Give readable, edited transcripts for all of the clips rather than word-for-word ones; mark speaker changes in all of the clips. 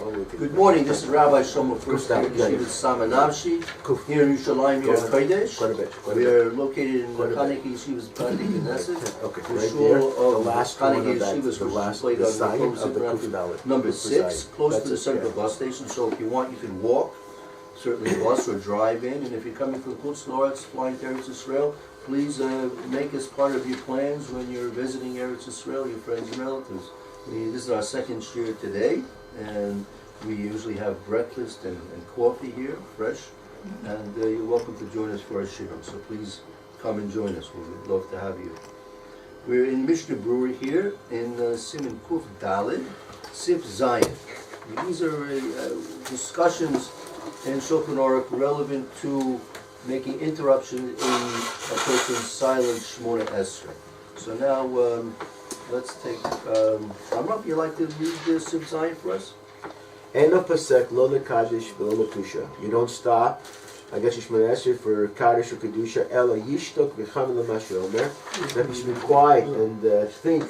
Speaker 1: Good morning, this is Rabbi Shlomo Furst here in Yeshiva Samanavshi, here in Yerushalayim, Yer Kodesh. We are located in Chanukah Yeshiva's Chanukah Knesset, the shul of Chanukah Yeshiva's, which is played on number 6, close to the central bus station. So if you want, you can walk, certainly bus or drive in. And if you're coming from Chutz La'aretz, flying to Eretz Yisrael, please make us part of your plans when you're visiting Eretz Yisrael, your friends and relatives. This is our second shir today, and we usually have breakfast and coffee here, fresh, and you're welcome to join us for our shirim. So please come and join us. We would love to have you. We're in Mishna Berura here in Siman Kuf Dalid, Sif Zion. These are discussions in Shulchan Aruch relevant to making interruption in a person's silent Shmona Esrei. So now let's take, Amram, you like to read the Sif Zion for us?
Speaker 2: Eno pasek lo lekadish v'lo lekusha. You don't stop. I guess Shmona Esrei for kaddish or kedusha. Ela yishtok v'cham l'ma she'omer. That you should be quiet and think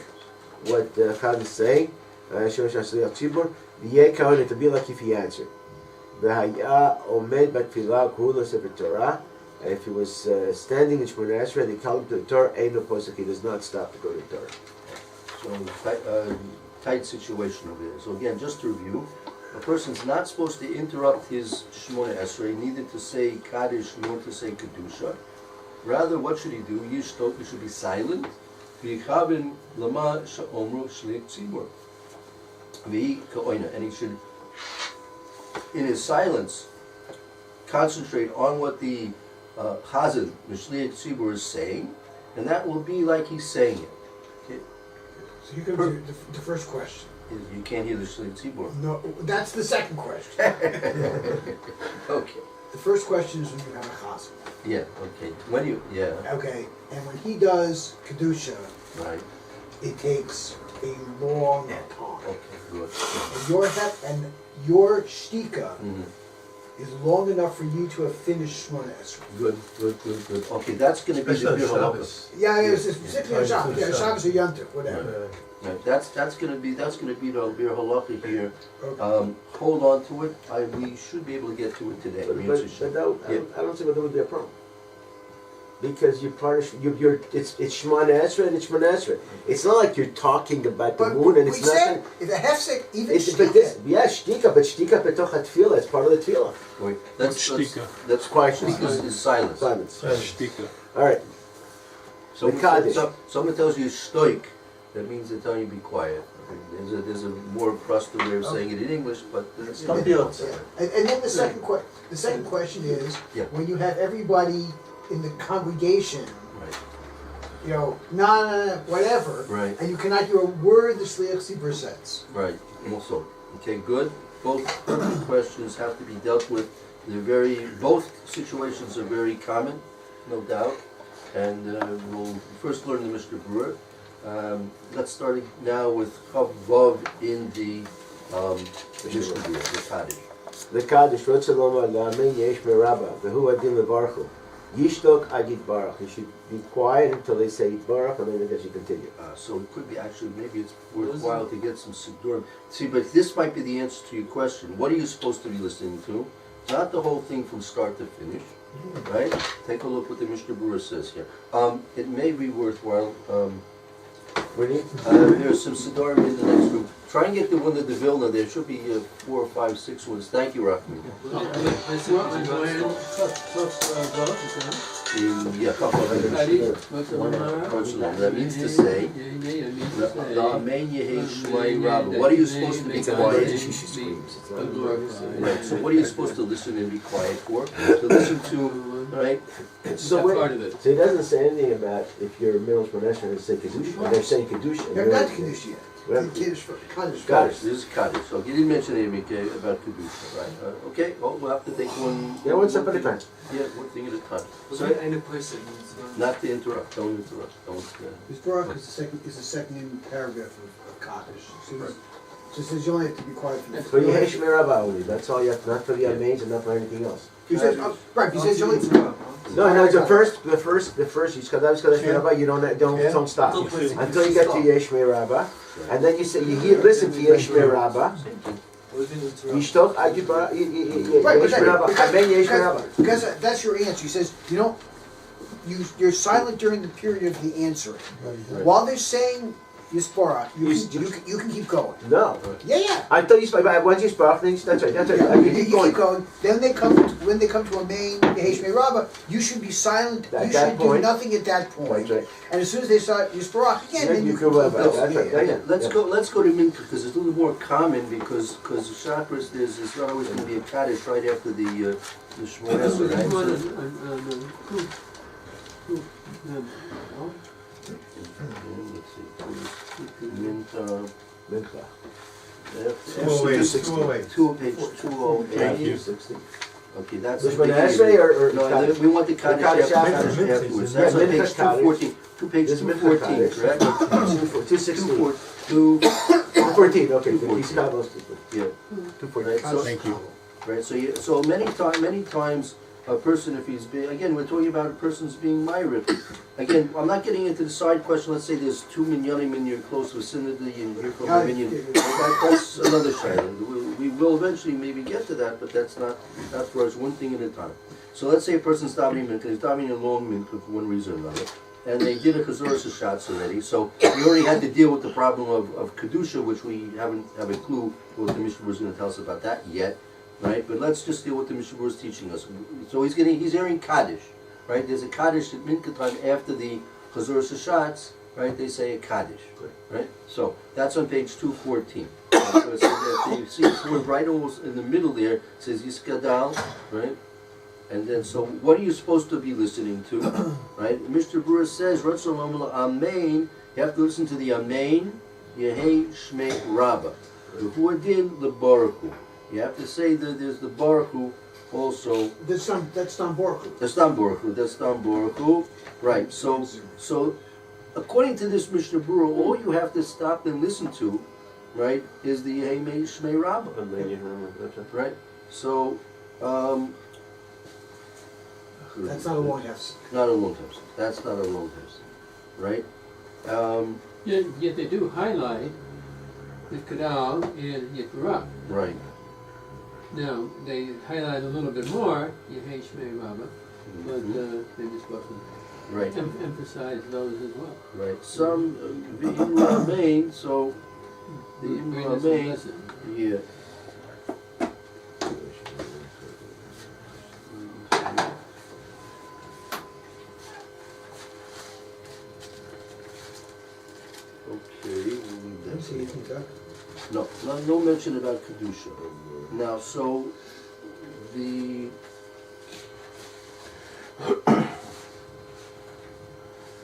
Speaker 2: what Chad is saying. Shemesh Asliach Tzibur. V'yeh kaon, it will be like if he answered. V'haya omed b'tfilah k'hu Sefer Torah. And if he was standing in Shmona Esrei, they called him to the Torah. Eno pasek, he does not stop to go to the Torah.
Speaker 1: So tight situation over there. So again, just to review, a person's not supposed to interrupt his Shmona Esrei, neither to say Kaddish nor to say Kedusha. Rather, what should he do? Yishtok, he should be silent. V'yichavin lama she'omru shliach tzibur. V'hi ka'oina. And he should, in his silence, concentrate on what the Chazan, the shliach tzibur, is saying, and that will be like he's saying it. Okay?
Speaker 3: So you go to the first question.
Speaker 1: You can't hear the shliach tzibur.
Speaker 3: No, that's the second question.
Speaker 1: Okay.
Speaker 3: The first question is when you have a chazan.
Speaker 1: Yeah. Okay. When you
Speaker 3: Okay, and when he does kedusha,
Speaker 1: right.
Speaker 3: it takes a long time.
Speaker 1: Okay. Good.
Speaker 3: And your shtika is long enough for you to have finished Shmona Esrei.
Speaker 1: Good. Okay, that's going to be the Bir Halachos.
Speaker 3: Yeah, it's particularly on Shabbos. Yeah, Shabbos or Yom Tov, whatever.
Speaker 1: Right. That's going to be the Bir Halacha here.
Speaker 3: Okay.
Speaker 1: Hold on to it. We should be able to get to it today.
Speaker 2: But I don't see what that would be a problem. Because you punish, it's Shmona Esrei and it's Shmona Esrei. It's not like you're talking about the moon and it's nothing.
Speaker 3: If a hefsek, even
Speaker 2: shtika. Yeah, shtika, but shtika betoch hatfila, it's part of the tefillah.
Speaker 1: Wait, that's
Speaker 2: quiet.
Speaker 1: Shtika is silence.
Speaker 4: Shtika.
Speaker 2: All right.
Speaker 1: Someone tells you stoik, that means they're telling you to be quiet. There's a more trusted way of saying it in English, but that's
Speaker 3: And then the second question is, when you have everybody in the congregation, you know, whatever,
Speaker 1: right,
Speaker 3: and you cannot hear a word the shliach tzibur says.
Speaker 1: Right. Also, okay, good. Both questions have to be dealt with. Both situations are very common, no doubt. And we'll first learn the Mishna Berura. Let's start now with Chav Vav in the Mishna Berura, the Kaddish.
Speaker 2: The Kaddish, Rotze Lomar La'amen Yesh Merabah, V'hu Adin Levarchu. Yishtok Agit Baruch. You should be quiet until they say Baruch, and then they should continue.
Speaker 1: So it could be maybe it's worthwhile to get some Siddurim. See, but this might be the answer to your question. What are you supposed to be listening to? Not the whole thing from start to finish, right? Take a look what the Mishna Berura says here. It may be worthwhile. There's some Siddurim in the next group. Try and get the one of the Vilna. There should be 4 or 5, 6 ones. Thank you, Rachmi. That means to say, what are you supposed to be quiet? Right. So what are you supposed to listen and be quiet for? To listen to, right?
Speaker 2: So he doesn't say anything about if you're middle Shmona Esrei and say Kedusha. They're saying Kedusha.
Speaker 3: They're not Kedusha yet.
Speaker 1: Kaddish. This is Kaddish. So he didn't mention anything about Kedusha, right? Okay, well, we'll have to take one.
Speaker 2: Yeah, one step at a time.
Speaker 1: Yeah, one thing at a time. So, not to interrupt. Don't interrupt.
Speaker 3: This Baruch is the second paragraph of Kaddish. So it says you only have to be quiet for that.
Speaker 2: For Yesh Merabah only. That's all you have to, not for the Amains and not for anything else.
Speaker 3: He says, he says you only
Speaker 2: No, it's the first, you don't stop until you get to Yesh Merabah, and then you say listen to Yesh Merabah, Yishtok ad yibara,
Speaker 3: Right,
Speaker 2: yesh meraba, amen yesh meraba.
Speaker 3: because that's your answer. He says, you don't, you're silent during the period of the answering. While they're saying Yispara, you can keep going.
Speaker 2: No.
Speaker 3: Yeah.
Speaker 2: I thought Yisparach, once Yisparach, that's right, I can
Speaker 3: You
Speaker 2: keep
Speaker 3: keep
Speaker 2: going.
Speaker 3: going. Then when they come to a main Yehesh Rabbah, you should be silent.
Speaker 2: At
Speaker 3: You
Speaker 2: that
Speaker 3: should
Speaker 2: point.
Speaker 3: do nothing at that point.
Speaker 2: That's right.
Speaker 3: And as soon as they start Yisparach again,
Speaker 2: Yeah,
Speaker 3: then
Speaker 2: you
Speaker 3: you
Speaker 2: can
Speaker 3: can
Speaker 2: go
Speaker 3: keep
Speaker 2: back.
Speaker 3: going.
Speaker 2: That's right. Yeah.
Speaker 1: Let's go to Minka because it's a little more common because chakras there's not always going to be a kaddish right after the Shmones, right? Let's see. Minka.
Speaker 2: Mincha.
Speaker 1: Page 208.
Speaker 2: 60.
Speaker 1: Okay, that's
Speaker 2: Which
Speaker 1: the
Speaker 2: one,
Speaker 1: beginning.
Speaker 2: Esrei or
Speaker 1: No,
Speaker 2: Kaddish?
Speaker 1: we want the kaddish
Speaker 2: Kaddish
Speaker 1: afterwards. That's on
Speaker 2: Yeah,
Speaker 1: page
Speaker 2: Mincha Kaddish.
Speaker 1: 214. Page
Speaker 2: This is Mincha
Speaker 1: 214,
Speaker 2: Kaddish.
Speaker 1: correct?
Speaker 2: 216.
Speaker 1: 214.
Speaker 2: 214, okay.
Speaker 1: 214.
Speaker 2: He's got those.
Speaker 1: Yeah.
Speaker 2: 214.
Speaker 1: Right, so,
Speaker 4: Thank you.
Speaker 1: right, so many times a person, if he's being, again, we're talking about a person's being myric. Again, I'm not getting into the side question. Let's say there's 2 minyanim in your close vicinity and you're from a minyan. That's another side. We will eventually maybe get to that, but that's for us one thing at a time. So let's say a person's davening minka, he's davening a long minka for one reason or another, and they did a chazoros shots already. So we already had to deal with the problem of kedusha, which we haven't have a clue what the Mishna is going to tell us about that yet. Right, but let's just deal with the Mishna is teaching us. So he's hearing Kaddish, right? There's a Kaddish at Minka time after the Chazoros Hashatz, right? They say a Kaddish, right? So that's on page 214. So it's you see it's right almost in the middle there. It says Yiskadal, right? And then so what are you supposed to be listening to, right? Mr. Berura says Ratzon Lamala Amen. You have to listen to the Amen, Yehei Shmei Rabbah, the Huadin LeBaruchu. You have to say that there's the Baruch Hu also.
Speaker 3: That's Stam Baruch.
Speaker 1: That's Stam Baruch Hu. That's Stam Baruch Hu. Right. So according to this Mishnah Berura, all you have to stop and listen to, right, is the Yehei Shmei Rabbah. Right. So
Speaker 3: That's not a long hefsek.
Speaker 1: not a long hefsek. That's not a long hefsek. Right.
Speaker 5: Yet they do highlight the Kadal and Yitrah.
Speaker 1: Right.
Speaker 5: Now, they highlight a little bit more, Yehei Shmei Rabbah, but they just wasn't
Speaker 1: Right.
Speaker 5: emphasize those as well.
Speaker 1: Right. Some V'Imra Amen. So the Imra Amen. Yeah. No mention about Kedusha. Now, so the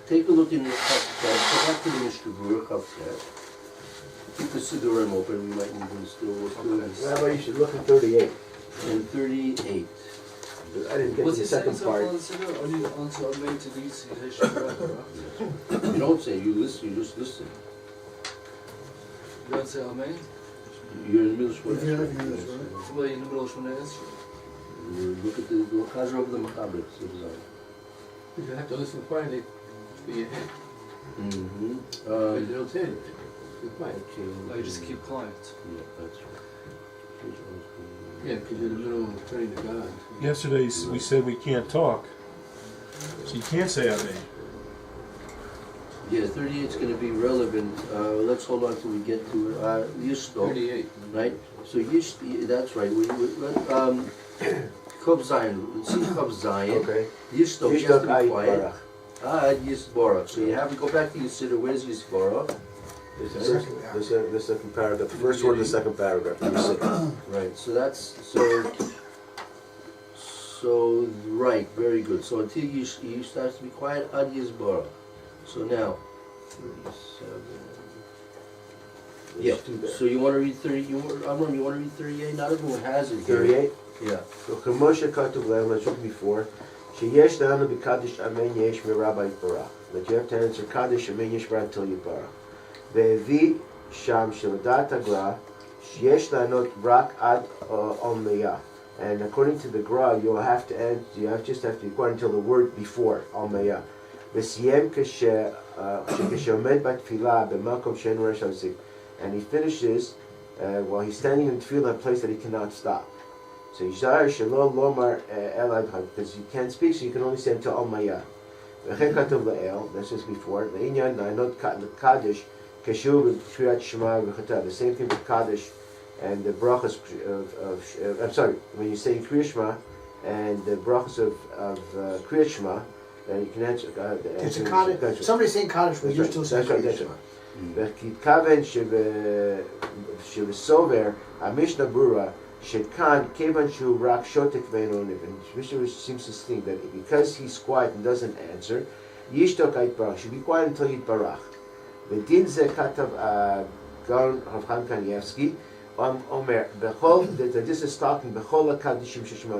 Speaker 1: take a look in the Chavchet. Go back to the Mishnah Berura Chavchet. Keep the Siddurim open. We might need to still work through this.
Speaker 2: Rabbi, you should look at 38.
Speaker 1: And 38.
Speaker 2: I didn't get to the second part.
Speaker 1: You don't say. You listen. You just listen.
Speaker 6: You don't say Amen?
Speaker 1: You're in the middle of
Speaker 3: If you're not in the
Speaker 1: Shmoneh.
Speaker 3: middle of Shmoneh.
Speaker 6: Somebody in the middle of Shmoneh Esrei.
Speaker 1: Look at the Chazer of the Mechaber.
Speaker 5: You have to listen quietly for your head.
Speaker 1: Mm-hmm.
Speaker 5: But you don't say anything. Be quiet.
Speaker 6: Oh, you just keep quiet.
Speaker 1: Yeah, that's right.
Speaker 5: Yeah, because you're in the middle of praying to God.
Speaker 4: Yesterday we said we can't talk, so you can't say Amen.
Speaker 1: Yeah, 38 is going to be relevant. Let's hold on till we get to Yishto,
Speaker 5: 38.
Speaker 1: right? So Yish, that's right. Chav Zayin. See Chav Zayin.
Speaker 2: Okay.
Speaker 1: Yishto, you have to be
Speaker 2: Yishtok
Speaker 1: quiet. Yisborach. So you have to go back to Yisida. Where's Yisborach?
Speaker 2: The second paragraph. The first word of the second paragraph.
Speaker 1: Right. So that's so right. Very good. So until you start to be quiet, Ad Yisborach. So now, 37. Yeah. So you want to read 30? You want to read 38? Not everyone has it.
Speaker 2: 38?
Speaker 1: Yeah.
Speaker 2: So Chemoshe Katuv Lehem, let's look before. Sheyesh Lanu B'Kadish Amen Yesh Mirabba Yitbarach. That you have to answer Kaddish Amen Yesh Barach Till Yitbarach. Ve'evi Sham Sheladat Agra Sheyesh Lanot Rak Ad Almeyah. And according to the Gra, you have to end. Just have to be quiet until the word before Almeyah. V'siyem Kasheomed Batfilah B'Malkom Shen Resh Hazik. And he finishes while he's standing in tefillah in a place that he cannot stop. So Yishar Shalom Lomar Elad, because you can't speak, so you can only say until Al Maya. V'chen katuv la'el, that's just before. Le'inyan na'anot Kaddish, Keshu v'kriyat Shema v'chata. The same thing with Kaddish and the brachas of I'm sorry, when you say Kriyat Shema and the brachas of Kriyat Shema, you can answer.
Speaker 3: It's a Kaddish. Somebody's saying Kaddish, but you're still saying Kriyat Shema.
Speaker 2: וכתכוון שבסובר המשנה ברורה שכאן כיוון שהוא רק שותק ואינו עונה, and Mishna seems to think that because he's quiet and doesn't answer, ישתוק יתברך, should be quiet until יתברך. ודין זה כתב גאון הרב חיים קניאבסקי, אומר, this is talking בכל הקדישים ששמע,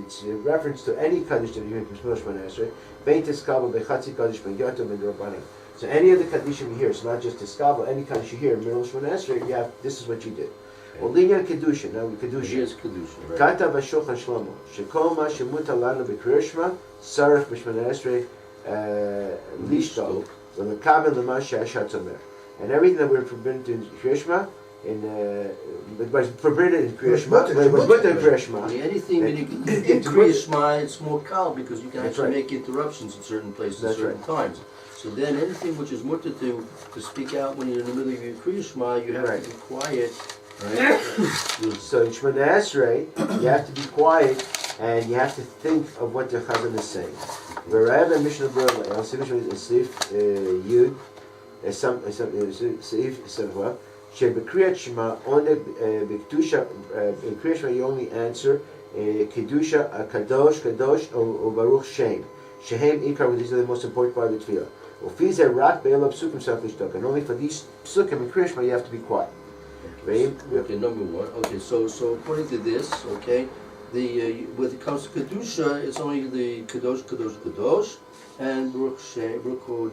Speaker 2: it's a reference to any kaddish that you hear from Shlomo Shemona Esrei, בין תסקבל בחצי קדיש בין יותם ודרבנן. So any of the Kaddishim you hear, it's not just Tiskabel, any Kaddish you hear in middle of Shemona Esrei, you have, this is what you did. Well, Linyan Kedusha, now Kedusha.
Speaker 1: Here's Kedusha, right?
Speaker 2: Kata v'shulchan Shlomo, shekol ma shemuta lanu b'Kriyat Shema, sarach b'Shemona Esrei, lishtok, v'lekaben l'ma she'ashat omer. And everything that we're forbidden to in Kriyat Shema, was forbidden in Kriyat Shema, was mutter in Kriyat Shema.
Speaker 1: Anything in Kriyat Shema, it's more kal because you can actually make interruptions in certain places at certain times. So then anything which is mutter to speak out when you're in the middle of your Kriyat Shema, you have to be quiet. Right?
Speaker 2: So in Shemona Esrei, you have to be quiet and you have to think of what the Chazan is saying. Berura and Mishna Berura, I'll see which one is Seif Yud, Seif Sevra, Shebekriyat Shema, only B'Kedusha, in Kriyat Shema you only answer Kedusha, Kadosh, Kadosh, or Baruch Shem. Shehem Ikar, these are the most important part of the Tefillah. And only for these psukim in Kriyat Shema you have to be quiet.
Speaker 1: Okay, number one. Okay, so according to this, okay, when it comes to Kedusha, it's only the Kadosh, Kadosh, Kadosh, and Baruch Shem, Baruch.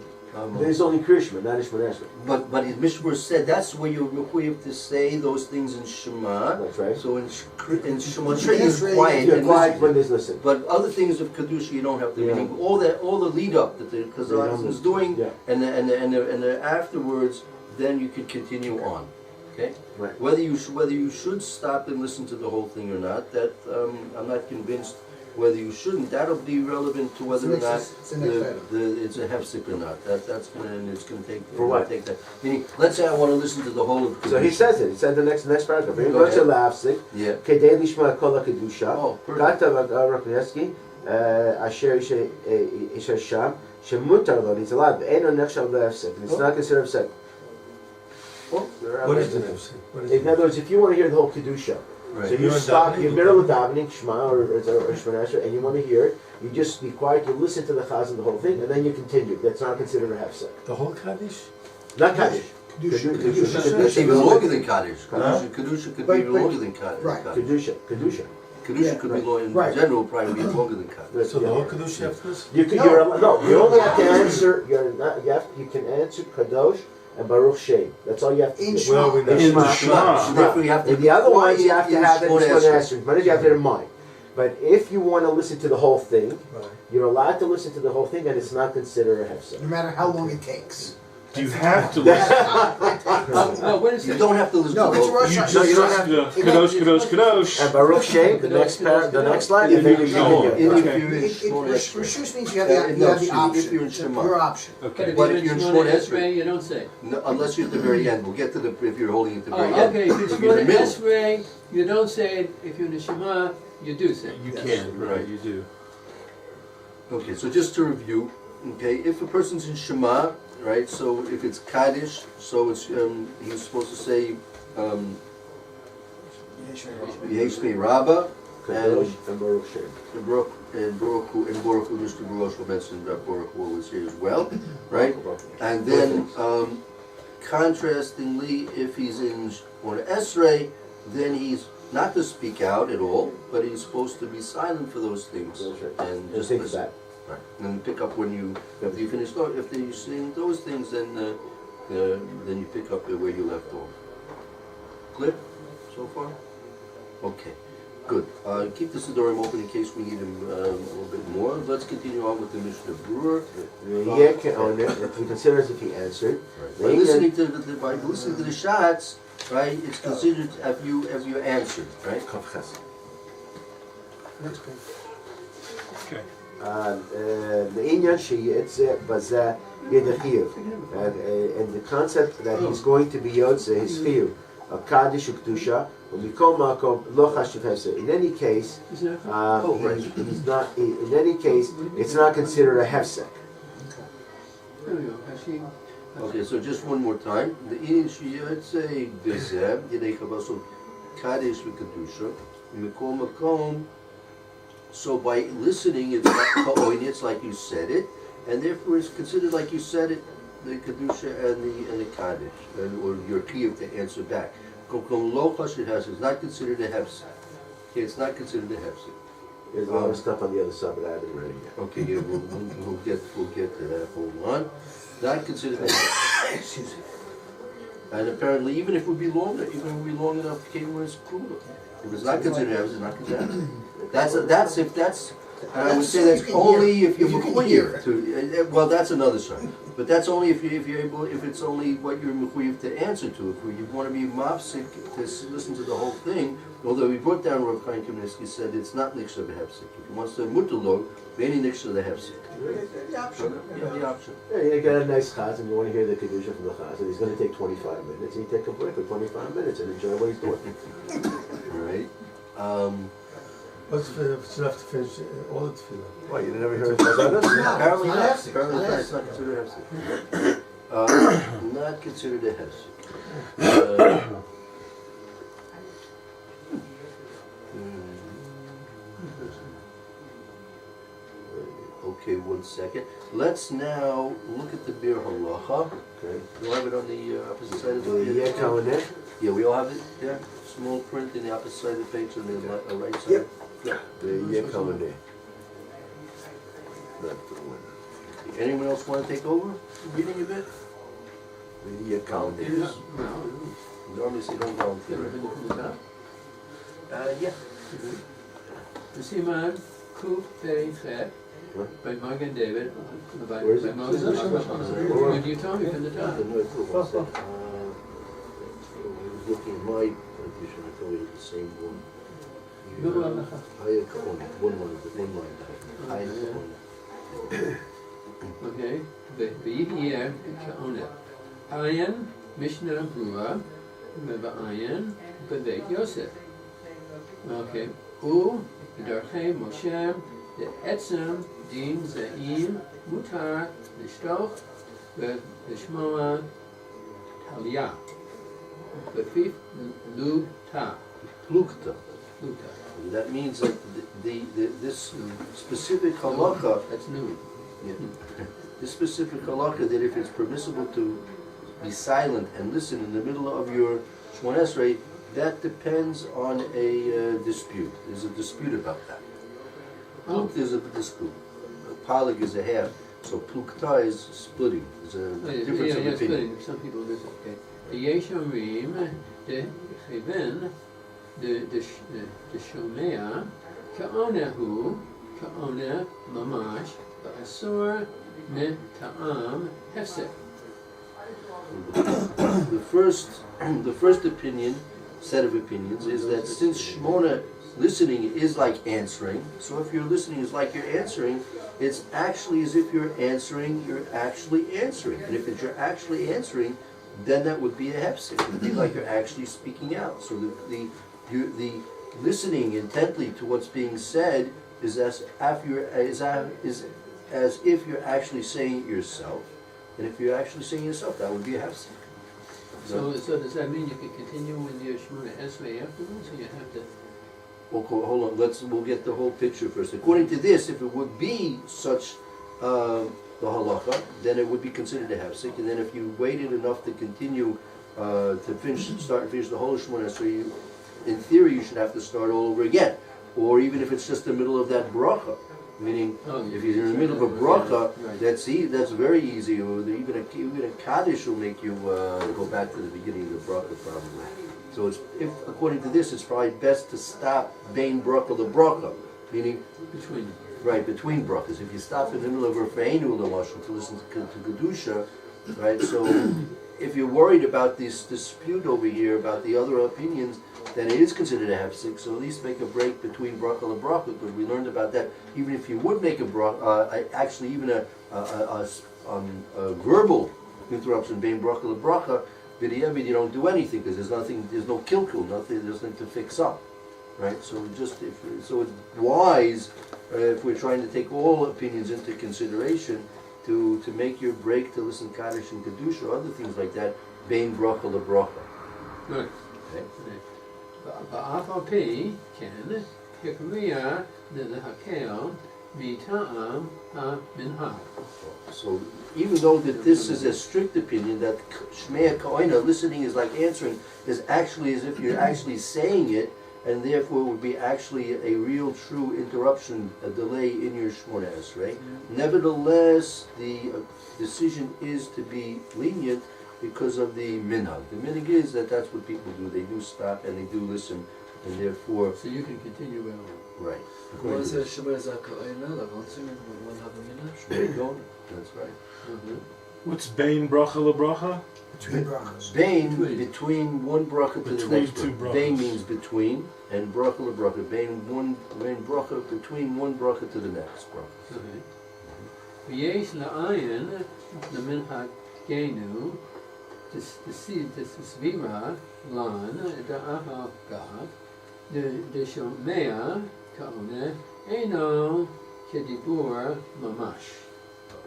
Speaker 2: There's only Kriyat Shema, not in Shemona Esrei.
Speaker 1: But his Mishna said that's where you're required to say those things in Shema.
Speaker 2: That's right.
Speaker 1: So in Shema, you're quiet.
Speaker 2: You're quiet when there's listen.
Speaker 1: But other things of Kedusha you don't have to. Meaning all the lead up that the Chazal is doing, and the afterwards, then you can continue on. Okay.
Speaker 2: Right.
Speaker 1: Whether you should stop and listen to the whole thing or not, that I'm not convinced. Whether you shouldn't, that'll be relevant to whether or not it's a hefsek or not. It's gonna take
Speaker 2: for what?
Speaker 1: Take that. Meaning, let's say I want to listen to the whole of Kedusha.
Speaker 2: So he says it. He said the next paragraph. He goes to lafsik.
Speaker 1: Yeah.
Speaker 2: Kedei lishma kol kedusha.
Speaker 1: Oh, perfect.
Speaker 2: Kata v'Rakneski asher isha sham shemutar lo. He's allowed. Ein on nechshal lafsik. It's not considered hefsek.
Speaker 4: What is the nefsek?
Speaker 2: In other words, if you want to hear the whole kedusha.
Speaker 1: Right.
Speaker 2: So you stop, you're in the middle of davening, Shema or Shemona Esrei, and you want to hear it, you just be quiet, you listen to the Chazan, the whole thing, and then you continue. That's not considered a hefsek.
Speaker 4: The whole Kaddish?
Speaker 2: Not Kaddish.
Speaker 3: Kedusha.
Speaker 1: That's even longer than Kaddish. Kedusha could be even longer than Kaddish.
Speaker 3: Right.
Speaker 2: Kedusha.
Speaker 1: Kedusha could be longer, in
Speaker 3: Right.
Speaker 1: general, probably be longer than Kaddish.
Speaker 4: So the whole Kaddish you have to listen?
Speaker 2: You only have to answer, you can answer Kadosh and Baruch Shem. That's all you have to
Speaker 3: In
Speaker 2: do.
Speaker 3: Shema.
Speaker 4: Well, we know.
Speaker 2: In
Speaker 4: In the
Speaker 2: Shema.
Speaker 1: So therefore you have to
Speaker 2: And the other ones you have to have that in
Speaker 1: Shemona
Speaker 2: Shemona
Speaker 1: Esrei.
Speaker 2: Esrei. But you have that in mind. But if you want to listen to the whole thing,
Speaker 4: Right.
Speaker 2: you're allowed to listen to the whole thing, and it's not considered a hefsek.
Speaker 3: No matter how long it takes.
Speaker 4: Do you have to listen?
Speaker 5: No, what is
Speaker 1: You
Speaker 5: it?
Speaker 1: don't have to listen
Speaker 3: No,
Speaker 1: to
Speaker 3: it's
Speaker 1: the whole
Speaker 3: Rosh
Speaker 1: thing.
Speaker 3: Hashanah.
Speaker 2: No, you don't have
Speaker 4: to. Kadosh, Kadosh, Kadosh.
Speaker 2: And Baruch Shem, the next line, and then you
Speaker 4: No.
Speaker 2: continue.
Speaker 1: If
Speaker 4: Okay.
Speaker 1: you're in Shemona Esrei.
Speaker 3: Rishus means you have
Speaker 1: No,
Speaker 3: the
Speaker 1: if
Speaker 3: option.
Speaker 1: you're in Shema.
Speaker 3: Your option.
Speaker 5: But
Speaker 4: Okay.
Speaker 5: if
Speaker 1: But
Speaker 5: you're
Speaker 1: if
Speaker 5: in
Speaker 1: you're in
Speaker 5: Shemona
Speaker 1: Shemona
Speaker 5: Esrei, you don't say.
Speaker 1: No, unless you're at the very end. We'll get to if you're holding at the
Speaker 5: Oh,
Speaker 1: very end.
Speaker 5: okay, if you're
Speaker 1: If you're in the
Speaker 5: Shemona
Speaker 1: middle.
Speaker 5: Esrei, you don't say it. If you're in the Shema, you do say it.
Speaker 4: You can, right, you do.
Speaker 1: Okay, so just to review, okay, if a person's in Shema, right, so if it's Kaddish, so it's, he's supposed to say, Yesh Me Rabbah,
Speaker 2: Kadosh and Baruch Shem.
Speaker 1: and Baruch Hu, just the Baruch Hu mentioned that Baruch Hu was here as well, right? And then, contrastingly, if he's in Shemona Esrei, then he's not to speak out at all, but he's supposed to be silent for those things.
Speaker 2: That's right.
Speaker 1: And
Speaker 2: And
Speaker 1: just
Speaker 2: think
Speaker 1: listen.
Speaker 2: that.
Speaker 1: Right. And then pick up when you, if you finish, if you sing those things, then you pick up where you left off. Clear so far? Okay. Good. Keep the Sidorim open in case we need him a little bit more. Let's continue on with the Mishna Berura.
Speaker 2: If we consider as if he answered,
Speaker 1: By listening to the shots, right, it's considered if you answered, right?
Speaker 3: Next page.
Speaker 4: Okay.
Speaker 2: לעניין שיצא בזה ידחיו, and the concept that he's going to be yotze, his chiyuv, a kaddish ukdusha, ומכל מקום לא חשוב הפסק. In any case, he's not. In any case, it's not considered a hefsek.
Speaker 5: There we go. Hashim.
Speaker 1: Okay, so just one more time. The in shiyotze bezeh yedei chavaso kaddish v'kedusha mikol makom. So by listening, it's like it's like you said it, and therefore it's considered like you said it, the kedusha and the kaddish, or your kiyuv to answer back. It's not considered a hefsek. Okay, it's not considered a hefsek.
Speaker 2: There's a lot of stuff on the other side, but I haven't read it yet.
Speaker 1: Okay, yeah, we'll get to that. Hold on. Not considered a hefsek.
Speaker 3: Excuse me.
Speaker 1: And apparently, even if it would be long enough, came when it's cooler. If it's not considered hefsek, it's not considered hefsek. That's and I would say that's only if you're mechuyev to. Well, that's another side. But that's only if you're able. If it's only what you're mechuyev to answer to. If you want to be mafsik to listen to the whole thing, although we brought down Rav Chaim Kamenetsky said it's not niksha behefsik. If he wants to mutalo, any niksha the hefsik.
Speaker 3: The option.
Speaker 1: Yeah, the option.
Speaker 2: Yeah, you got a nice chaz and you want to hear the kedusha from the chaz, and he's going to take 25 minutes, and you take a break for 25 minutes and enjoy what he's doing.
Speaker 1: All right.
Speaker 7: What's it's enough to finish all the tefillah?
Speaker 2: Why, you didn't ever hear of chazadas?
Speaker 1: Apparently
Speaker 3: not
Speaker 1: not.
Speaker 3: hefsek.
Speaker 1: Apparently not. It's not considered a hefsek. Not considered a hefsek. Okay, 1 second. Let's now look at the Bir Halacha.
Speaker 2: Okay.
Speaker 1: You have it on the opposite side of the
Speaker 2: Yeah,
Speaker 1: page?
Speaker 2: Kavaneh.
Speaker 1: Yeah, we all have it there. Small print in the opposite side of the page on the right side.
Speaker 3: Yep.
Speaker 1: Yeah.
Speaker 2: Yeah, Kavaneh. Not the one.
Speaker 1: Anyone else want to take over reading of it?
Speaker 2: Yeah, Kavaneh.
Speaker 5: Well,
Speaker 1: Normally they don't volunteer.
Speaker 5: ever been from the top?
Speaker 1: Yeah.
Speaker 5: The Siman Kuf Pei Chet
Speaker 2: What?
Speaker 5: by Magen David. By
Speaker 2: Where is it?
Speaker 5: Moses. When you told me from the top.
Speaker 1: The noise for 1 second. I was looking at my edition, I thought we had the same one.
Speaker 5: Biur Halacha.
Speaker 1: Haya Kaona, one line. Haya Kaona.
Speaker 5: Okay. V'yihiyer Kaona. Ayin Mishna Berura. V'ayin B'Beit Yosef. Okay. U Darchei Moshe Etzem Din Za'im Mutar L'Shtoch V'Shmoa Talia. B'Fif Luta.
Speaker 1: Plukta.
Speaker 5: Luta.
Speaker 1: That means that this specific halakha,
Speaker 5: That's new.
Speaker 1: yeah, this specific halakha, that if it's permissible to be silent and listen in the middle of your Shmon Esrei, that depends on a dispute. There's a dispute about that. Pluk is a dispute. Palig is a half. So plukta is splitting. There's a difference of opinion.
Speaker 5: Splitting. Some people listen. Okay. The Yeshomrim, the Cheven, the Shomea, Ka'onehu, Ka'one Mamash, Ba'asor, Me Ta'am, Hefsek.
Speaker 1: The first opinion, set of opinions, is that since Shmona listening is like answering, so if you're listening is like you're answering, it's actually as if you're answering, you're actually answering. And if you're actually answering, then that would be a hefsek. It would be like you're actually speaking out. So the listening intently to what's being said is as if you're actually saying it yourself. And if you're actually saying it yourself, that would be a hefsek.
Speaker 5: So does that mean you can continue with your Shemona Esrei afterwards, or you have to?
Speaker 1: Well, hold on. We'll get the whole picture first. According to this, if it would be such the halacha, then it would be considered a hefsek. And then if you waited enough to continue to finish the whole Shemona Esrei, in theory you should have to start all over again. Or even if it's just the middle of that bracha, meaning if you're in the middle of a bracha, that's very easy. Or even a kaddish will make you go back to the beginning of the bracha probably. So it's, if, according to this, it's probably best to stop bein bracha lebracha, meaning
Speaker 5: Between.
Speaker 1: right between brachas. If you stop in the middle of Rafeinu Lamashal to listen to Kedusha, right? So if you're worried about this dispute over here about the other opinions, then it is considered a hefsek. So at least make a break between bracha and bracha, because we learned about that. Even if you would make a bracha, actually even a verbal interruption being bracha and bracha, b'diavad you don't do anything because there's nothing, there's no kilkul, nothing, there's nothing to fix up, right? So just so it's wise if we're trying to take all opinions into consideration to make your break to listen Kaddish and Kedusha or other things like that, bein bracha lebracha.
Speaker 5: Good.
Speaker 1: Okay?
Speaker 5: ואף על פי כן, הכריע להקל מטעם המנהג.
Speaker 1: So even though that this is a strict opinion that Shmei Ka'ina, listening is like answering, is actually as if you're actually saying it, and therefore it would be actually a real true interruption, a delay in your Shmona Esrei. Nevertheless, the decision is to be lenient because of the minhag. The minhag is that that's what people do. They do stop and they do listen, and therefore,
Speaker 5: So you can continue well.
Speaker 1: right.
Speaker 6: What is it? Shema is Aka'ina, like answering and one have a minute?
Speaker 1: Shmei Ka'ina, that's right.
Speaker 4: What's Bain Bracha LeBracha?
Speaker 3: Between brachas.
Speaker 1: Bain, between one bracha to the
Speaker 4: Between
Speaker 1: next
Speaker 4: two
Speaker 1: bracha.
Speaker 4: brachas.
Speaker 1: Bain means between, and bracha lebracha. Bain bracha, between one bracha to the next bracha.
Speaker 5: ויש לעיין למנהגנו תסבירה לן דאף גב דשומע כעונה אינו כדיבור ממש.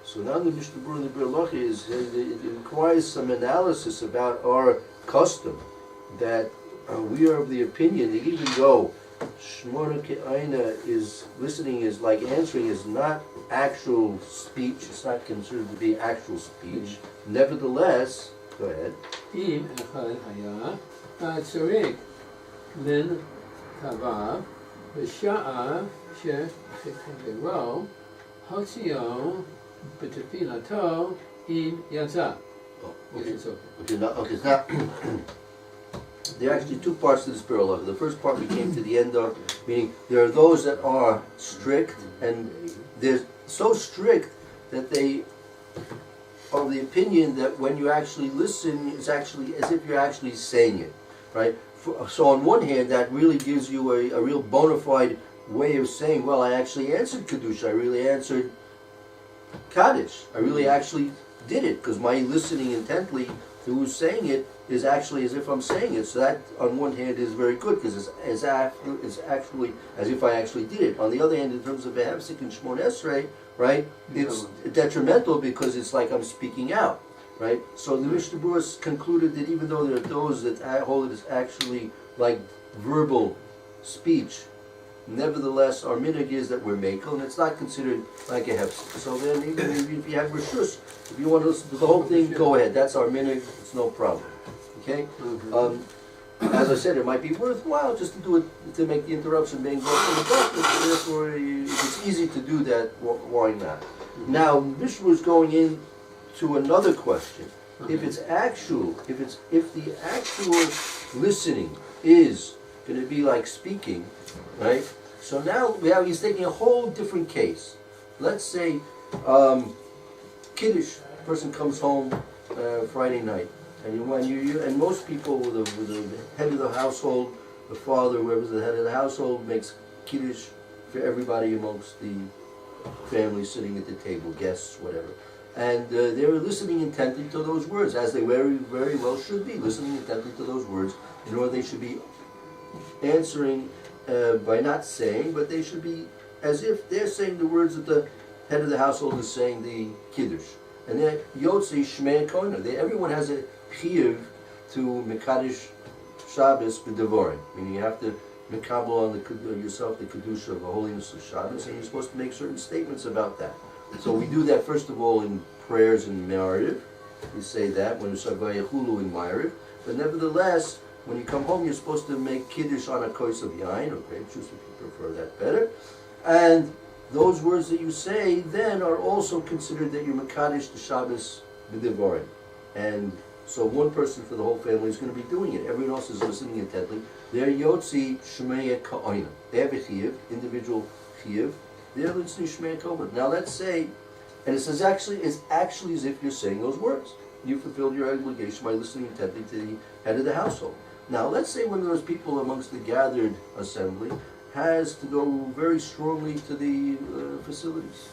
Speaker 1: So now the Mishna Berura and the Berura is, it requires some analysis about our custom, that we are of the opinion that even though Shmona Ke'aina is listening, is like answering, is not actual speech, it's not considered to be actual speech, nevertheless, go ahead.
Speaker 5: אם אחד היה צריך מן קבב בשעה שחברו הוציאו בתפילתו אם יצא.
Speaker 1: Okay, it's not. There are actually two parts to this parallel. The first part we came to the end of, meaning there are those that are strict, and they're so strict that they are of the opinion that when you actually listen, it's actually as if you're actually saying it, right? So on one hand, that really gives you a real bona fide way of saying, well, I actually answered Kedusha, I really answered Kaddish, I really actually did it, because my listening intently to who's saying it is actually as if I'm saying it. So that, on one hand, is very good, because it's actually as if I actually did it. On the other hand, in terms of Behemsik and Shmon Esrei, right, it's detrimental because it's like I'm speaking out, right? So the Mishna Berura concluded that even though there are those that hold it as actually like verbal speech, nevertheless, our minhag is that we're mekel, and it's not considered like a hefsek. So then, even if you have reshus, if you want to listen to the whole thing, go ahead. That's our minhag. It's no problem. Okay. As I said, it might be worthwhile just to do it to make the interruption being broken. Therefore, if it's easy to do that, why not? Now, Mishna is going into another question. If it's actual, if the actual listening is going to be like speaking, right? So now he's taking a whole different case. Let's say Kiddush, person comes home Friday night, and most people with the head of the household, the father, whoever's the head of the household, makes Kiddush for everybody amongst the family sitting at the table, guests, whatever. And they were listening intently to those words, as they very, very well should be, listening intently to those words, in order they should be answering by not saying, but they should be as if they're saying the words that the head of the household is saying the Kiddush. And then Yotzi Shmei Koina. Everyone has a chiyuv to Mekadosh Shabbos b'devarim, meaning you have to mekabel on yourself the Kedusha of the holiness of Shabbos, and you're supposed to make certain statements about that. So we do that first of all in prayers in Ma'ariv. We say that when we say Vayechulu in Ma'ariv. But nevertheless, when you come home, you're supposed to make Kiddush on a kos of yain, or grape juice if you prefer that better. And those words that you say then are also considered that you're Mekadosh the Shabbos b'devarim. And So one person for the whole family is going to be doing it. Everyone else is listening intently. They're Yotzi Shmei Ka'oina. They have a chiyuv, individual chiyuv. They're listening Shmei Ka'oina. Now let's say, and it's actually as if you're saying those words. You fulfilled your obligation by listening intently to the head of the household. Now let's say one of those people amongst the gathered assembly has to go very strongly to the facilities,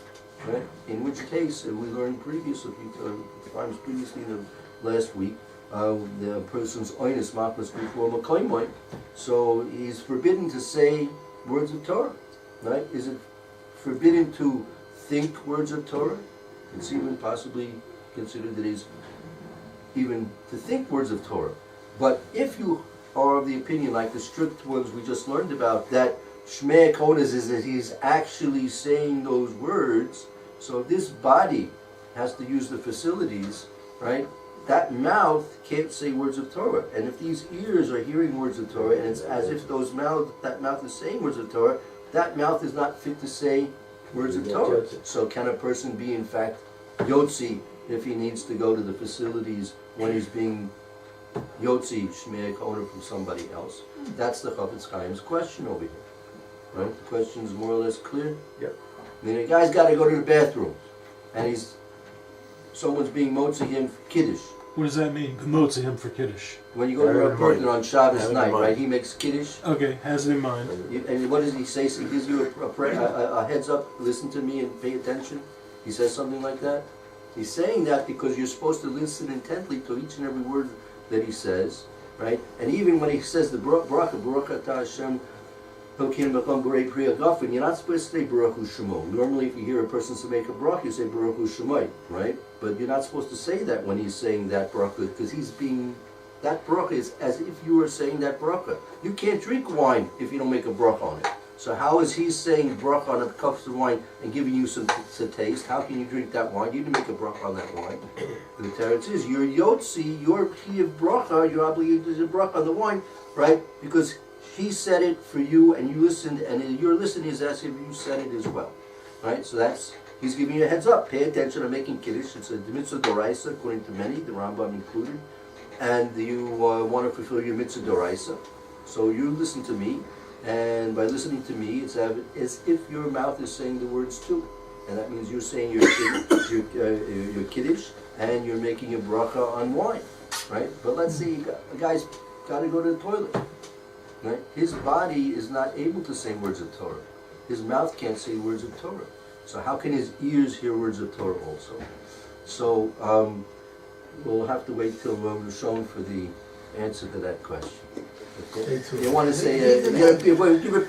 Speaker 1: right? In which case, we learned previously, times previously in the last week, the person's oinus makmas before makoimoy, so he's forbidden to say words of Torah, right? Is it forbidden to think words of Torah? It's even possibly considered that he's even to think words of Torah. But if you are of the opinion, like the strict ones we just learned about, that Shmei Kodesh is that he's actually saying those words, so if this body has to use the facilities, right, that mouth can't say words of Torah. And if these ears are hearing words of Torah, and it's as if that mouth is saying words of Torah, that mouth is not fit to say words of Torah. So can a person be, in fact, Yotzi if he needs to go to the facilities when he's being Yotzi Shmei Kodesh from somebody else? That's the Chafetz Chaim's question over here. Right? The question is more or less clear?
Speaker 2: Yep.
Speaker 1: I mean, a guy's got to go to the bathroom, and someone's being motzi him for Kiddush.
Speaker 4: What does that mean? Motzi him for Kiddush.
Speaker 1: When you go to a person on Shabbos night, right, he makes Kiddush.
Speaker 4: Okay, has it in mind.
Speaker 1: And what does he say? So he gives you a heads up, listen to me and pay attention. He says something like that. He's saying that because you're supposed to listen intently to each and every word that he says, right? And even when he says the bracha, Baruch atah Hashem, you're not supposed to say Baruch Hu Shemo. Normally if you hear a person say make a bracha, you say Baruch Hu Shemai, right? But you're not supposed to say that when he's saying that bracha, because that bracha is as if you were saying that bracha. You can't drink wine if you don't make a bracha on it. So how is he saying bracha on a cup of wine and giving you some taste? How can you drink that wine? You didn't make a bracha on that wine. The Teretz is, your Yotzi, your key of bracha, you're obligated to do bracha on the wine, right? Because he said it for you and you listened, and your listening is as if you said it as well. Right? So he's giving you a heads up. Pay attention. I'm making Kiddush. It's a mitzvah doraisa, according to many, the Rambam included. And you want to fulfill your mitzvah doraisa. So you listen to me, and by listening to me, it's as if your mouth is saying the words too. And that means you're saying your Kiddush, and you're making a bracha on wine. Right? But let's say a guy's got to go to the toilet. Right? His body is not able to say words of Torah. His mouth can't say words of Torah. So how can his ears hear words of Torah also? So we'll have to wait till we're shown for the answer to that question. Okay? You want to say, give a